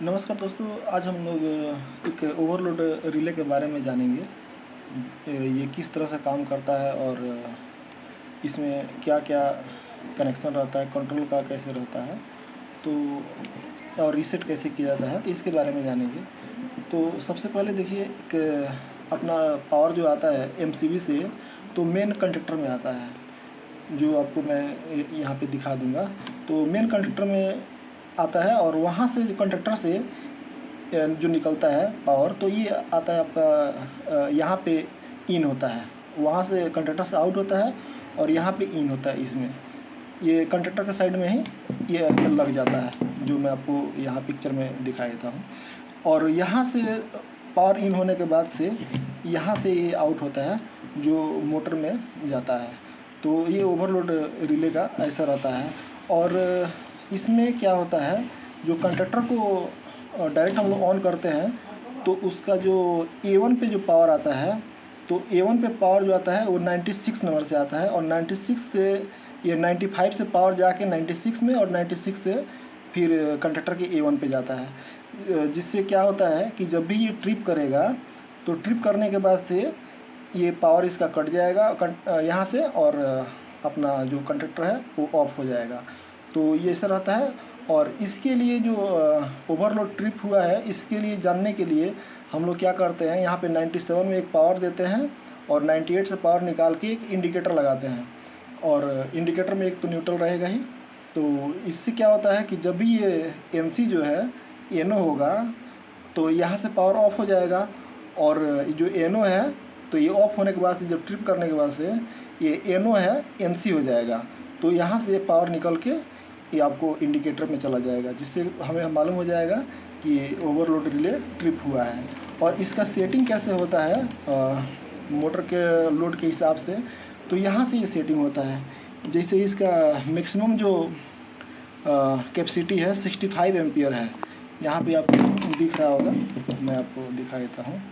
नमस्कार दोस्तों, आज हम लोग एक ओवरलोड रिले के बारे में जानेंगे। ये किस तरह से काम करता है और इसमें क्या-क्या कनेक्शन रहता है, कंट्रोल का कैसे रहता है, तो और रीसेट कैसे किया जाता है, तो इसके बारे में जानेंगे। तो सबसे पहले देखिए कि अपना पावर जो आता है एमसीबी से, तो मेन कंडक्टर में आता है, जो आपको मैं यहाँ पे दिखा दूँगा। तो मेन कंडक्टर में आता है और वहाँ से जो कंडक्टर से जो निकलता है पावर, तो ये आता है आपका यहाँ पे इन होता है, वहाँ से कंडक्टर से आउट होता है और यहाँ पे इन होता है। इसमें ये कंडक्टर के साइड में ही ये लग जाता है, जो मैं आपको यहाँ पिक्चर में दिखा देता हूँ। और यहाँ से पावर इन होने के बाद से यहाँ से ये आउट होता है, जो मोटर में जाता है। तो ये ओवरलोड रिले का ऐसा रहता है। और इसमें क्या होता है, जो कंडक्टर को डायरेक्ट हम लोग ऑन करते हैं, तो उसका जो A1 पे जो पावर आता है, तो A1 पे पावर जो आता है वो 96 नंबर से आता है, और 96 से ये 95 से पावर जाके 96 में, और 96 से फिर कंडक्टर के A1 पे जाता है। जिससे क्या होता है कि जब भी ये ट्रिप करेगा, तो ट्रिप करने के बाद से ये पावर इसका कट जाएगा यहाँ से, और अपना जो कंडक्टर है वो ऑफ हो जाएगा। तो ये ऐसा रहता है। और इसके लिए जो ओवरलोड ट्रिप हुआ है, इसके लिए जानने के लिए हम लोग क्या करते हैं, यहाँ पे 97 में एक पावर देते हैं और 98 से पावर निकाल के एक इंडिकेटर लगाते हैं, और इंडिकेटर में एक तो न्यूट्रल रहेगा ही। तो इससे क्या होता है कि जब भी ये एनसी जो है एनो होगा, तो यहाँ से पावर ऑफ हो जाएगा, और जो एनो है तो ये ऑफ होने के बाद से, जब ट्रिप करने के बाद से ये एनो है एनसी हो जाएगा। तो यहाँ से पावर निकल के ये आपको इंडिकेटर में चला जाएगा, जिससे हमें मालूम हो जाएगा कि ओवरलोड रिले ट्रिप हुआ है। और इसका सेटिंग कैसे होता है मोटर के लोड के हिसाब से, तो यहाँ से ये सेटिंग होता है। जैसे इसका मैक्सिमम जो कैपेसिटी है 65 एम्पियर है। यहाँ पे आपको दिख रहा होगा, मैं आपको दिखा देता हूँ।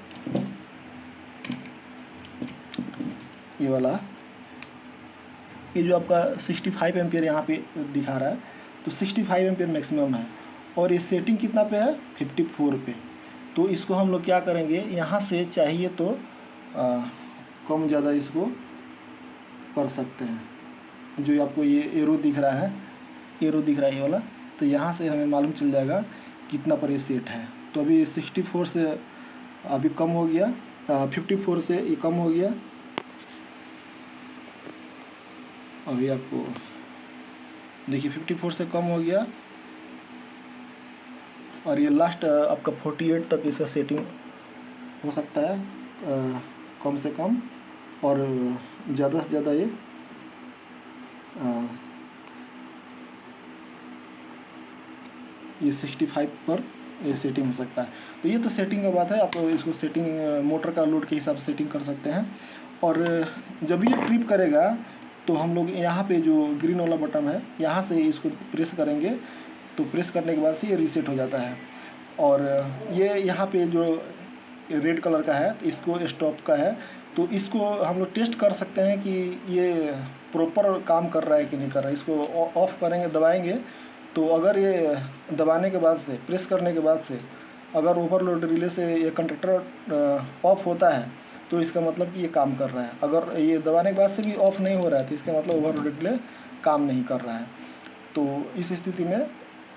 ये वाला, ये जो आपका 65 एम्पियर यहाँ पे दिखा रहा है, तो 65 एम्पियर मैक्सिमम है। और ये सेटिंग कितना पे है, 54 पे। तो इसको हम लोग क्या करेंगे, यहाँ से चाहिए तो कम ज़्यादा इसको कर सकते हैं। जो आपको ये एरो दिख रहा है, ये वाला, तो यहाँ से हमें मालूम चल जाएगा कितना पर ये सेट है। तो अभी 64 से अभी कम हो गया, 54 से ये कम हो गया। अभी आपको देखिए 54 से कम हो गया, और ये लास्ट आपका 48 तक इसका सेटिंग हो सकता है, कम से कम, और ज़्यादा से ज़्यादा ये 65 पर ये सेटिंग हो सकता है। तो ये तो सेटिंग का बात है, आप इसको सेटिंग मोटर का लोड के हिसाब से सेटिंग कर सकते हैं। और जब ये ट्रिप करेगा, तो हम लोग यहाँ पे जो ग्रीन वाला बटन है, यहाँ से इसको प्रेस करेंगे, तो प्रेस करने के बाद से ये रीसेट हो जाता है। और ये यहाँ पे जो रेड कलर का है, इसको स्टॉप का है, तो इसको हम लोग टेस्ट कर सकते हैं कि ये प्रॉपर काम कर रहा है कि नहीं कर रहा है। इसको ऑफ करेंगे, दबाएंगे, तो अगर ये दबाने के बाद से, प्रेस करने के बाद से अगर ओवरलोड रिले से ये कंडक्टर ऑफ होता है, तो इसका मतलब कि ये काम कर रहा है। अगर ये दबाने के बाद से भी ऑफ नहीं हो रहा है, तो इसका मतलब ओवरलोड रिले काम नहीं कर रहा है। तो इस स्थिति में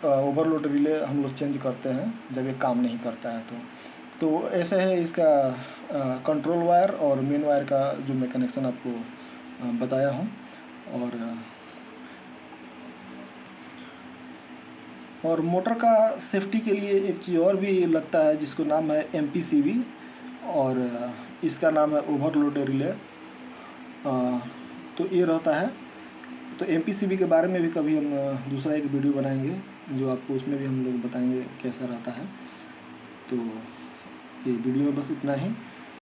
ओवरलोड रिले हम लोग चेंज करते हैं जब ये काम नहीं करता है। तो ऐसे है इसका कंट्रोल वायर और मेन वायर का जो मैं कनेक्शन आपको बताया हूँ। और मोटर का सेफ्टी के लिए एक चीज़ और भी लगता है, जिसको नाम है MPCB, और इसका नाम है ओवरलोड रिले। तो ये रहता है। तो MPCB के बारे में भी कभी हम दूसरा एक वीडियो बनाएंगे, जो आपको उसमें भी हम लोग बताएंगे कैसा रहता है। तो ये वीडियो में बस इतना ही।